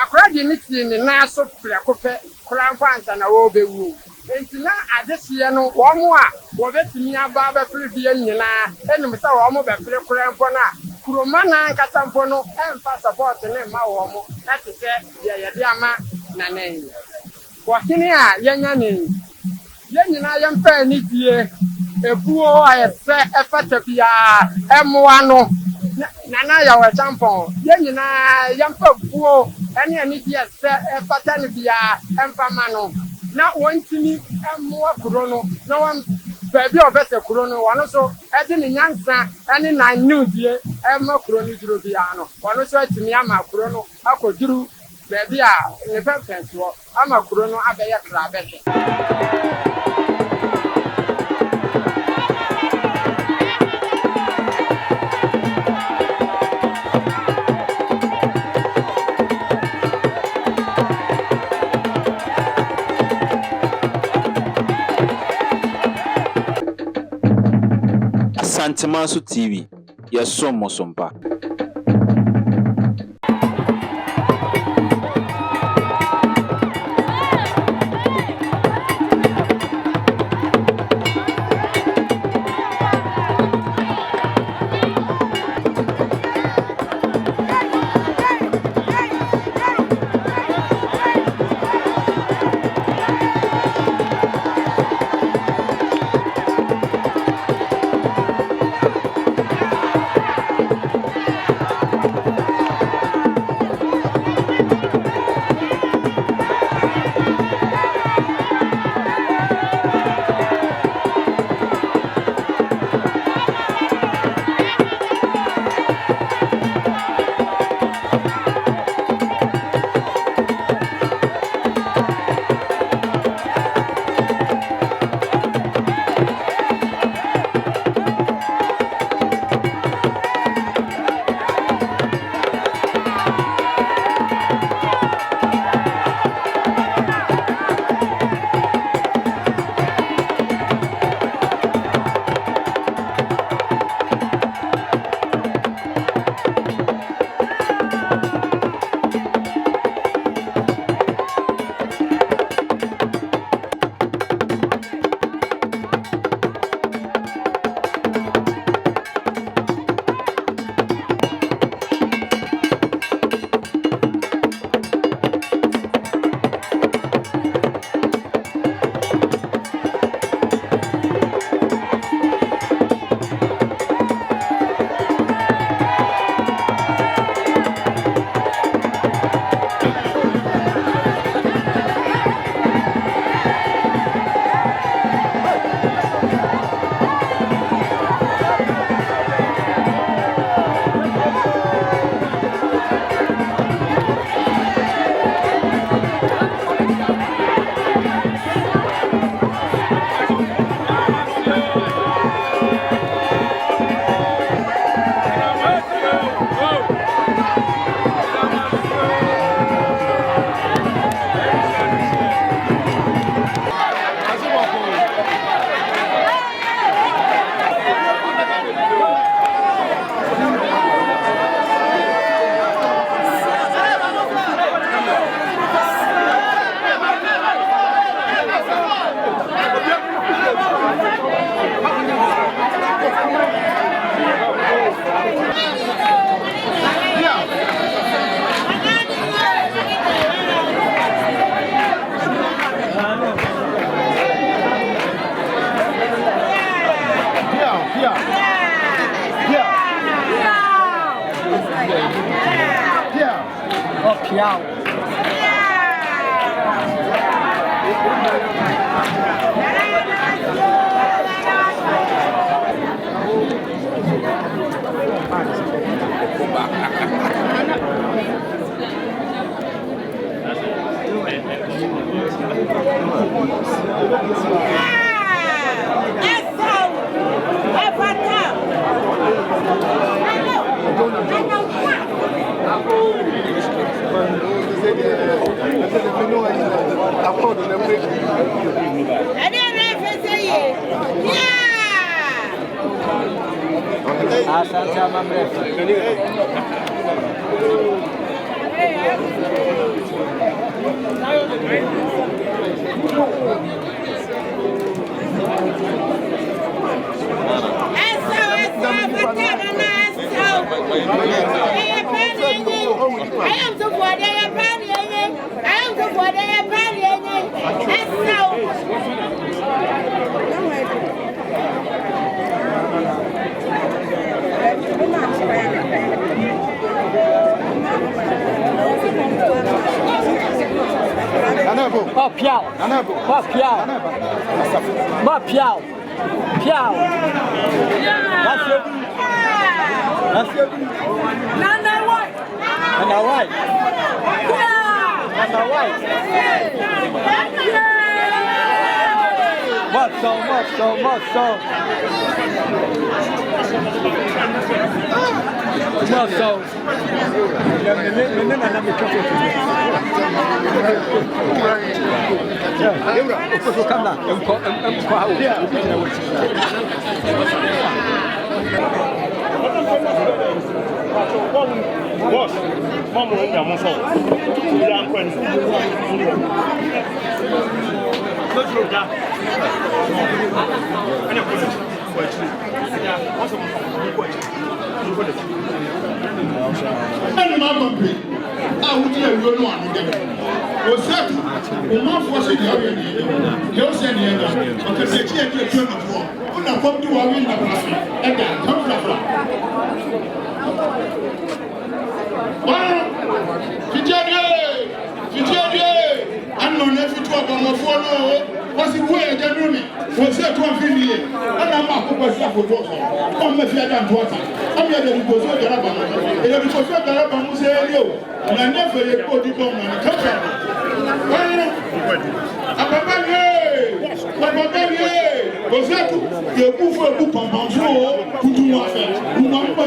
Akora di niti ni na so prekope kora mfansa na wo bewu enti na adehye no wo mo a wo betimi aba ba firi bia nyina enum sa wo mo be firi kora mfo na kuroma na nkasa mfo no emfa support ne ma wo mo na tete ye de ama na nan wo hene a yenya ne yenyina yemfa ni die ebuo ayese efata bia emoa no na ya wa champon yenyina yemfa buo ene ani die se efata ne bia emfa ma no na wontimi emoa kuro no na wan baby obese kuro no wano so edi ne nyansa ene na nudie ema kuro ni duro bia no wano so atimi ama kuro no akoduru baby a ne fenfenso ama kuro no abeye krabete Asantehene TV, yes, so Mosompa. Asantehene. am so for the party. I am so for the party. Pas piao. Pas piao. Pas piao. Piao. Nana white. Nana white. Nana white. Muscle. Boss, Mama, Ayomsohene. What's the way of January? Was there to a video? And I'm not going to for water. I'm a fear than water. I'm here to go to the Alabama. And if you go to Alabama, say, yo, and I never go to come and come back. Was that the book for a book on Bonjour? Who do you want? Who want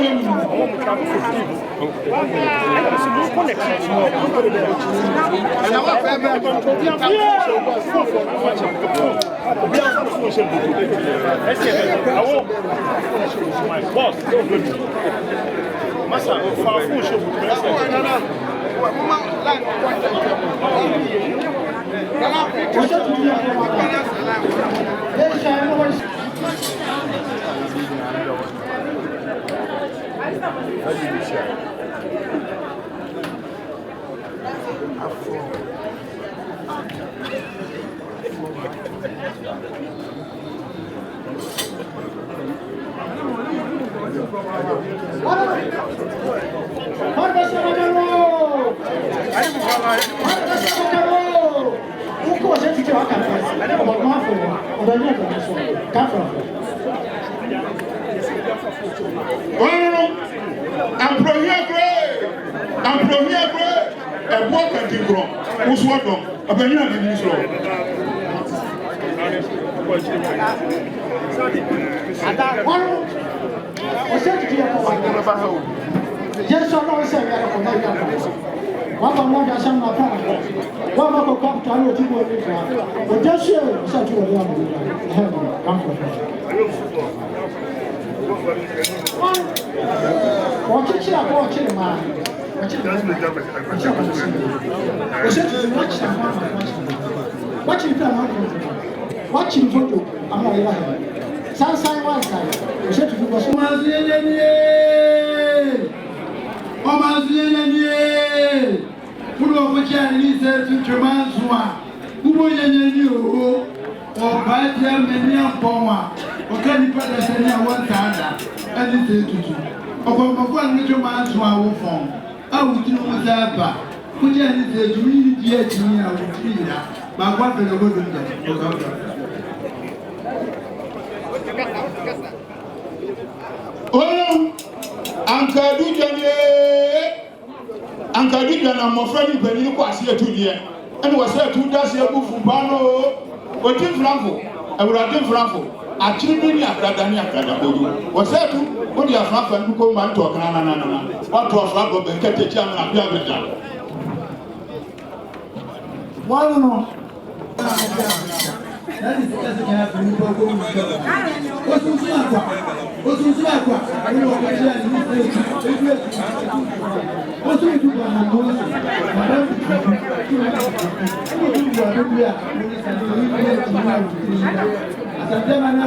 I'm from here, a walk at the ground. Who's what? A banana in this room. Yes, I know. One more than some of one more come to our people. But just here, such a young come watch it, man. Watching photo. I'm not lying. Sunshine one side. We said to do Ankadu jana mo friend bani ko asie to die and was said to dash ya bufu bano otin franco awurade franco akiri bi ni akrada ni akrada bodu was said to o dia franco ko man to kana na what to franco be kete chi amna bia bia wano that is just the happen ni ko ko Otumfuo ani o kwa jia ni Otumfuo na mo Asantehene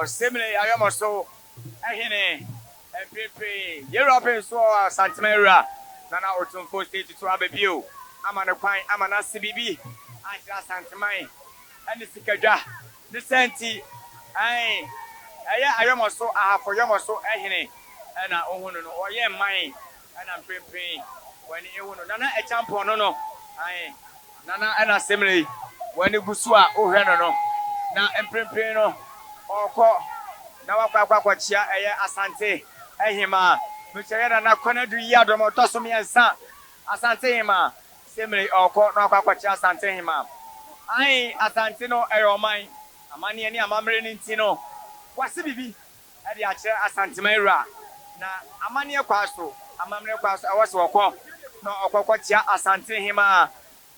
Similarly, Ayomsohene and Pipi, European so Asantehene, Nana Otumfuo state to Abebio. I'm on a pine, I'm an CBB, Asantehene, and the Sikaja, the Senti, Ayomsohene, Ahafo, Ayomsohene, and I own or yeah, mine, and I'm Pipi when you want Nana a champion, no, Nana and assembly when you Busua, oh, no, now and Pipi, no, or call. Now I chia Asantehene, which I had a corner do yard or Tosumi and San Asantehene, similarly or call no Asantehene. Asantino Aeromine, a money and Yamarin Tino. What's the baby? At the Asantehene, now Amania Quasto, Amamia Quasto, I was walk, no Oquatia Asantehene,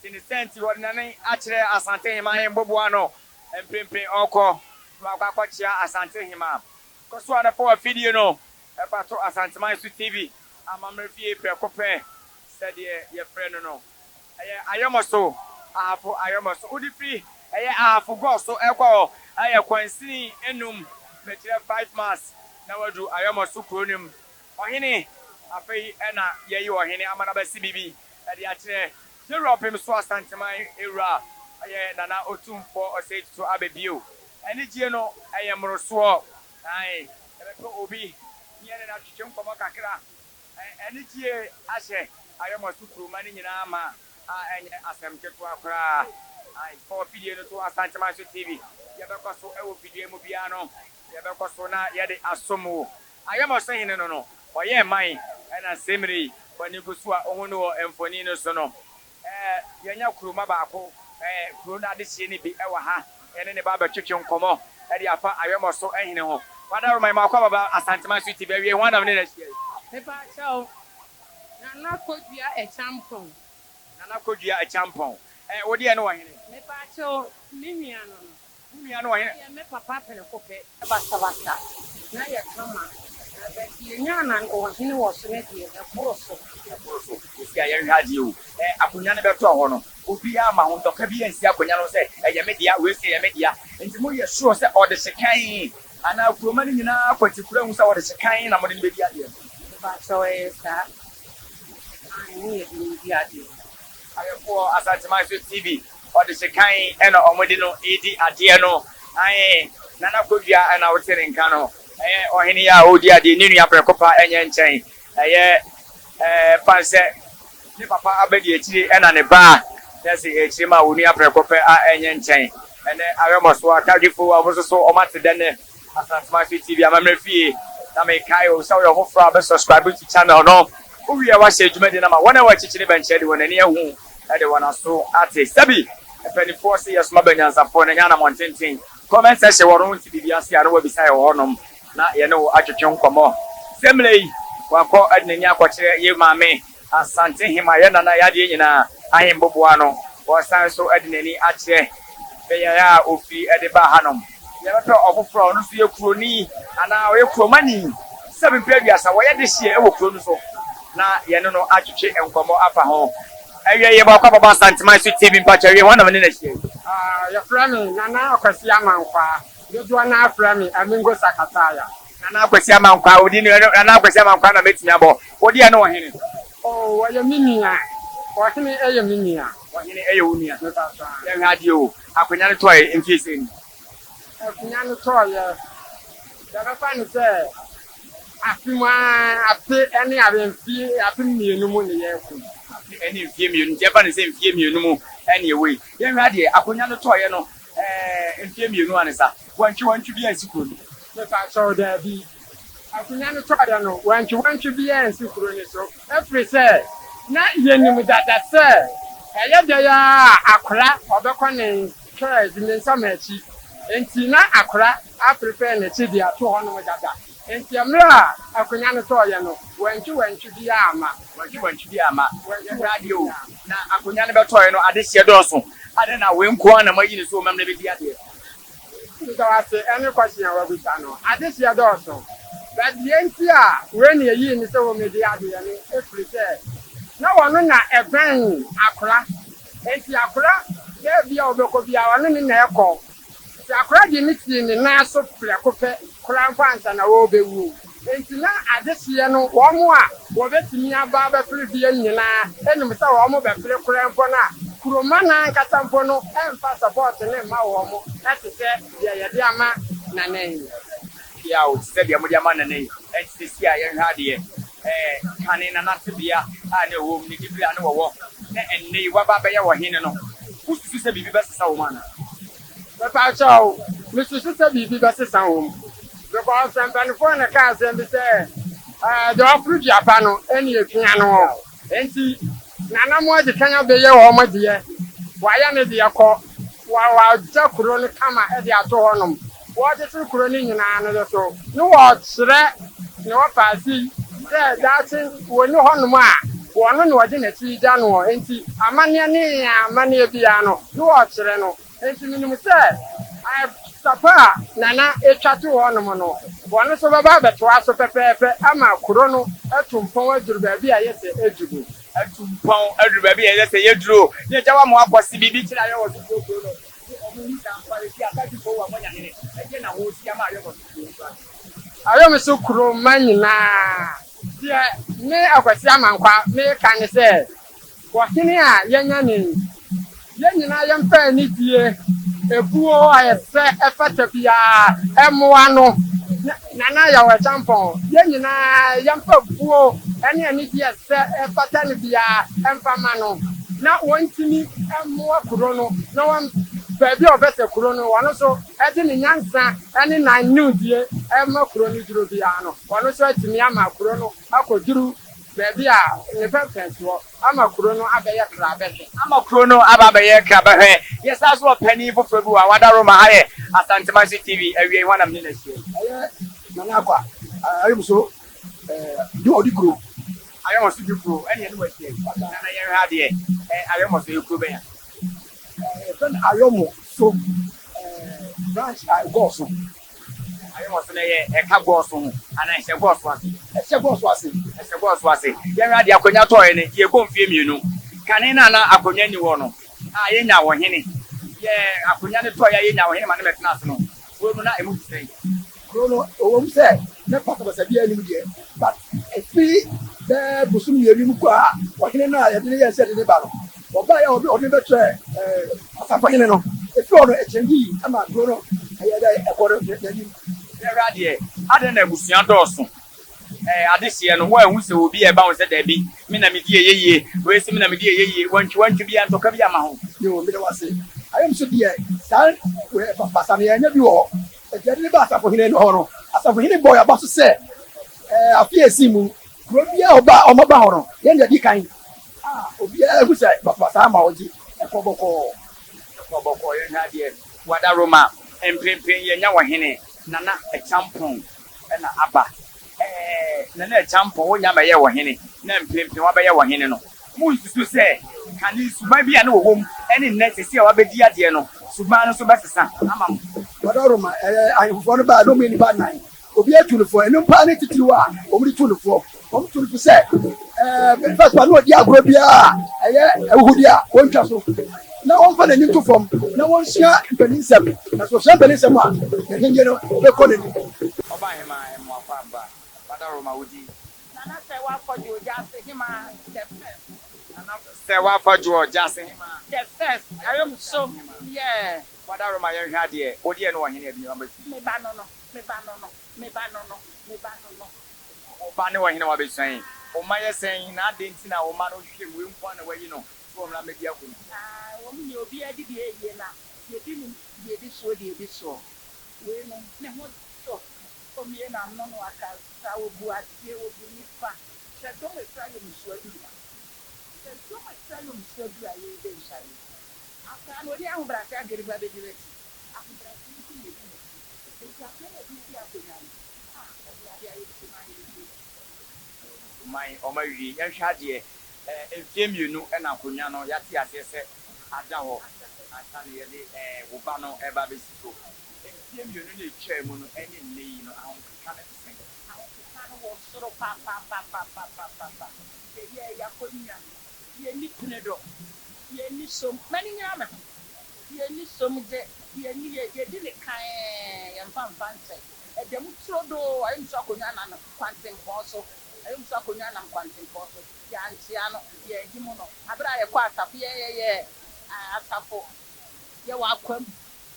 in the sense you were none actually Asantehene and Bobuano and Pimpe Oko. Makakwachia Asantehene. Because one for a video no, a pato Asantehene TV. I'm a review per copy. Said your friend no. Ayomsohene, Ayomsohene. Udi free. Ahafo go so equal. Quincy enum. Metre 5 months. Now I do Ayomsohene chronim. Ohene. Afei ena ye you ohene amana ba CBB. Adi ache. Europe him so Asantehene era. Nana Otumfuo Osei Tutu Abebio. Any Geno, I am Rosso. I Obi, Yan and Chum from Kakra. Any G. Ashe, I am a super money in Ama. I am Asantehene. I for video to Asantehene TV. Yabacoso, I will video Mubiano. Yabacosona, Yadi Asomo. I am saying no. Or yeah, mine, and a seminary when you go to Ono and Fonino Sono. Yanya Kurumabako, Kuruna this year be our ha. And then the Baba Chicken Como, and the Afa Ayomsohene. What are my mouth about Asantehene TV? One of the next year. So, Nana could be a champion. Nana could be a champion. What do you know? Mepacho, Mimiano. Mimiano, I am a papa and a copy. Basta. Now you come on. Yana or he was maybe a course. This guy had you. Apunyana Bertono. Upiama, Untokabi and Siapunyano said, a media will say a media. And the more you're sure, or the Shekain. And now, for money in our particular, or the Shekain, I'm in the idea. But so is that I need the idea. I am for Asantehene TV or the Shekain and Omodino 80 Adiano. I Nana Kudia and our telling Cano. Or any Odia, the New Yaprecopa and Yanchay. Fancy Papa Abedi and a bar. That's the Chima Unia Precopa and Yanchay. And I almost walk out before I was so much than Asantehene TV. I'm a fee. I may Kyle, so your whole father subscribe to channel. No, we are watching number 1 hour teaching event when any who had one or so at a Sabi. A 24 years Mabanians upon a Yana Mountain. Comment section won't be the Asiano beside Hornum. Not you know, at your young come Similarly, one call at Nina Quacher, you, mammy, Asantehene, Yadi, I am Bobuano, or Sanso Edney Ache, Beya, Ofi, Ediba Hanum. You have to offer your crony, and now your money. 7 previous away this year, will close so. Now, you know, Ache and come up at home. I hear about Asantehene TV, but one of the next year. Your friend, Nana Okasiama, do na afra me amingo sakataya na akwesi amankwa odi ni na akwesi amankwa na metimi abo odi e na ohene oh waya minia ohene eye minia ohene eye unia ya hadi o akwenya ne toy mfise ni akunya no toy ya ba fa ni se afima ape ene abemfi ape mienu mu ne ye ku ene mfie mienu je ba ne se mfie mienu mu ene ewe ya hadi akwenya no toy no mfie mienu anesa wanchi bi ansikuro ni so there be akunya no toy no wanchi bi ansikuro ni so every say na yenim dada say eye de ya akora obekọ ne church ne nsamachi enti na akora a prepare ne chi dia to ho no dada enti amra akunya no toy no wanchi bi ama wanchi bi ama radio na akunya no be toy no ade hye doso ade na we nko na mayi ne so mam na be dia de so I say any question I will be done ade hye doso but the enti a we ne yi ni so me dia de ne e prepare na wonu na eben akora enti akora de bia obeko bia wonu ni na ekọ ti akora di miti ni na so prekope kora mfansa na wo bewu enti na adehye no wo mo a wo betimi aba ba firi bia nyina enim sa wo mo be firi kora mfo na kuroma na nkata mfo no emfa support ne ma wo mo ati se bia ye de ama na nen ya o se bia mo de ama na nen enti se a ye ha de kane na natibia a ne wo ni biblia ne wo na enne wa ba ya wo hene no ususu se bibi besa wo mana papa chao misusu se bibi besa wo because somebody for na ka se bi se the offer Japan no eni etua no enti nana mo de kanya be ye wo mo de ye wa ya ne de yakọ wa ja kuro ne kama e de ato honom wo de su kuro ni nyina no so no wo kire ne wo paasi that's when you honor ma one no wadi na ti da no enti amane ne amane bia no no ochire no enti minimum say I sapa nana etwatu hono no one so baba beto aso pepepe ama kuro no atumpon aduru ba bia yese ejugu atumpon aduru ba bia yese yeduro ne jawa mo akosi bibi kira ye wo so kuro no omu ni kan pare ti atati fo wa monya ne e na wo si ama ye wo so Ayomso kuro manyina dia me akwasi amankwa me kan se wohene a yenya ni yenyina yempa ni die ebuo ayese efata bia emoa no nana ya wa champon yenyina yempa buo ene ani die se efata ni bia empama no na wontimi emoa kuro no na won baby obese kuro no wano so edi ni nyansa ene na nudie ema kuro ni duro bia no wano so atimi ama kuro no akoduru baby a ne pempenso ama kuro no abeye krabehe ama kuro no abaye krabehe yes as well penny for febu a wadaro ma haye Asantehene TV awie wana mne na sie nana akwa ayomso do odi kuro ayomso di kuro ene ne wasie nana ye ha de ayomso e kuro be ya friend ayomo so branch go so ayomso na ye e ka go so ana e se go so ase ye ha de akonya to ye ye go mfie mienu kane na akonya ni wo no a ye nya wo hene ye akonya ne to ye nya wo hene ma ne metena ase no wo mu na emu sei krono o mu se ne pata ba sabia ni mu de but efi be busum yeri mu kwa wo hene na ye de ye se de ba no oba ya obi betre Asantehene no efi ono echengi ama krono aye da ekoro de ye radie ade na ebusuan doso adehye no wo ehun se obi e ba won se da bi me na me die yeye we se me na me die yeye wanchi bi antoka bi ama ho yo me da wase ayomso die san we papa na nya bi wo e je ni ba Asantehene no ho no Asantehene boy abaso se afie simu kro bia oba omoba ho no ye nya di kan obi ehun se papa sa ma oji ekoboko ye na die wada roma empempen ye nya wo hene nana e champon na aba nana e champon wo nya ba ye wo hene na empempen wa ba ye wo hene no mu susu se kani suba bia na wo wom ene net se wa ba di ade no suba no so ba sesa ama wada roma ayufo no ba no me ni ba nan obi atulufo enu pa ne titiwa omri tulufo omtulufo se first one no di agro bia eye ehudi a wontwa so na wɔn fa n'anim to fam na wɔn hyia mpaninsɛm na so hyia mpaninsɛm a ɛhɛnyɛ no bɛkɔ n'anim. Ọba hema emu akwa aba. Bada Roma wodi. Nana sɛ wafɔdwo ogya ase hema the first. Nana sɛ wafɔdwo ogya ase hema. The first. Ayomso. Yeah. Bada Roma yɛn hwɛ adeɛ. Odi ɛ no wɔ hene ebi ɔba fi. Me ba no no. Ọba ne wɔ hene wa besuan. Ọma yɛ sɛn na ade nti na ọma no hwɛ mu nkwa na wayi no. So ɔmla medi akɔ. Wɔn ni obi adi di eye na. Yedi ni yedi so di ebi so. We no ne ho so. Omie na no no aka sa obu atie obu nipa. Sɛ dɔm efra yɛ musu adu. Sɛ dɔm efra yɛ musu adu a yɛ de nsa yi. Aka no di ahobra ka gari ba be di leti. Ahobra ti ti yɛ di. Eka ka na bi ti akonya. My Omawi, yan shadie, Femiunu, and Acunyano, Yati Assessor, Adaho, Asantehene, Ubano, Ebabisco. Femiunu, chairman, any name, I can't sing. Sort of papa. Yeah, Yakunya. You need Pinedo. You need so many yama. You need some, you didn't kind and fancy. At the Mutrodo, I'm so Kunyana, Quantum also. Ayomsohene na Asantehene ya ntiano ya edimono abra ye kwa asafo ye asafo ye wakwam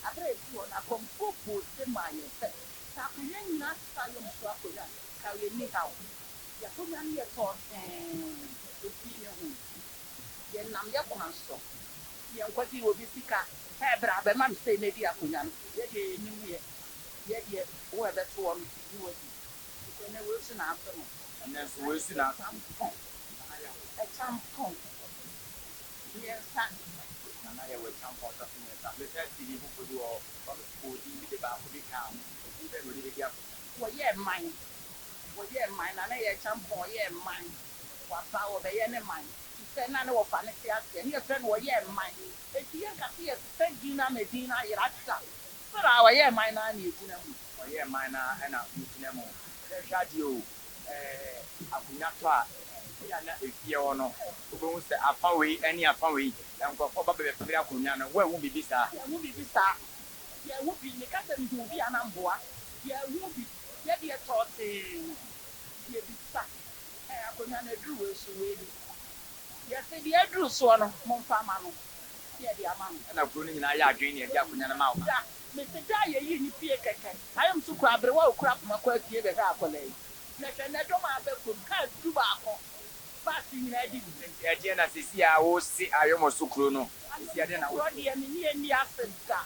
abra esi wona kompopo se maye se ta kunya nyina sa Ayomsohene ka ye ni hawo ya kunya ni ye to obi ne hu ye nam ye kwanso ye nkwati obi sika he bra be mam se na di akunya no ye de ni ye wo ebe to wo ni wo di ne wo si na afa no. And then so we see that A tampon. Yes, and I will jump out of the first TV who do all from the back of the town. Even with the gap. well, yeah, mine. Well, yeah, mine, and I tampon, yeah, mine. What power they any mine? She said, none of fancy and your friend, well, yeah, mine. If you can see a fed Dina Medina, you're at that. But our yeah, mine, I need to know. Oh, yeah, mine, and I'm using them. There's you. Akunyato ya na efie ono obo se afawe ani afawe enkofo ba be pere akunya no wa wu bibisa ya wu bi ne kasa mi hu bi anamboa ya wu bi ya de tote ya bisa akunya na dru we so we ni ya se de adru so no momfa ma no ya de ama no na kuro ni na ya adwen ne de akunya na ma wo me se da ya yi ni pie keke Ayomso kura abre wa okura kuma kwa pie be ha akola yi na do ma be ko ka du ba ko ba si ni na di e de na sisi a wo si Ayomso kuro no sisi ade na wo de mi ni afenta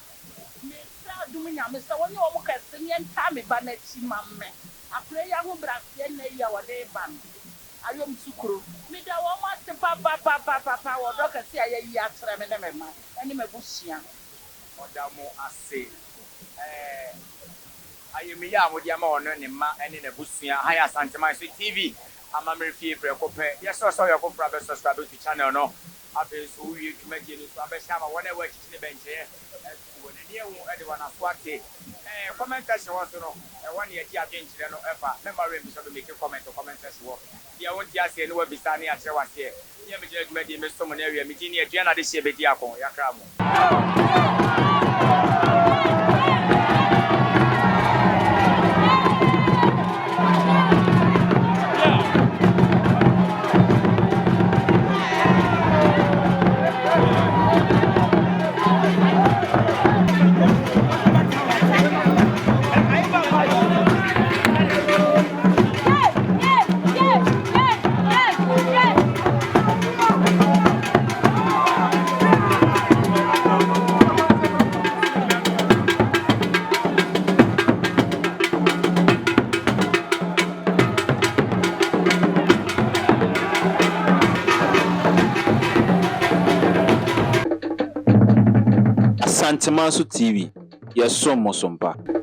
me sa du mi Nyame sa woni o mo ka se ni enta me ba na chi mamme akure ya ho bra se na ya wo de ban Ayomso kuro mi da wo ma se pa wo do ka se ya yi atreme ne me ma eni me busia oda mo ase Ayemi ya mo dia ma ono ne ma ene na busua haya Asantehene TV amamre fie frɛ kopɛ yeso so yo kopra be subscribe to channel no abe so wi tuma die no so abe shama wona wa chichi ne benche wona ne wu ade wana so ate comment section wo so no wona ye ti agenchire no efa memory mi so do make comment section wo dia won ti ase ne wa bisa ne akere wase ye me je tuma die me so mo na wi mi ti ne adua na de hye be di akon yakra mo Asantehene TV, yes, so Mosompa.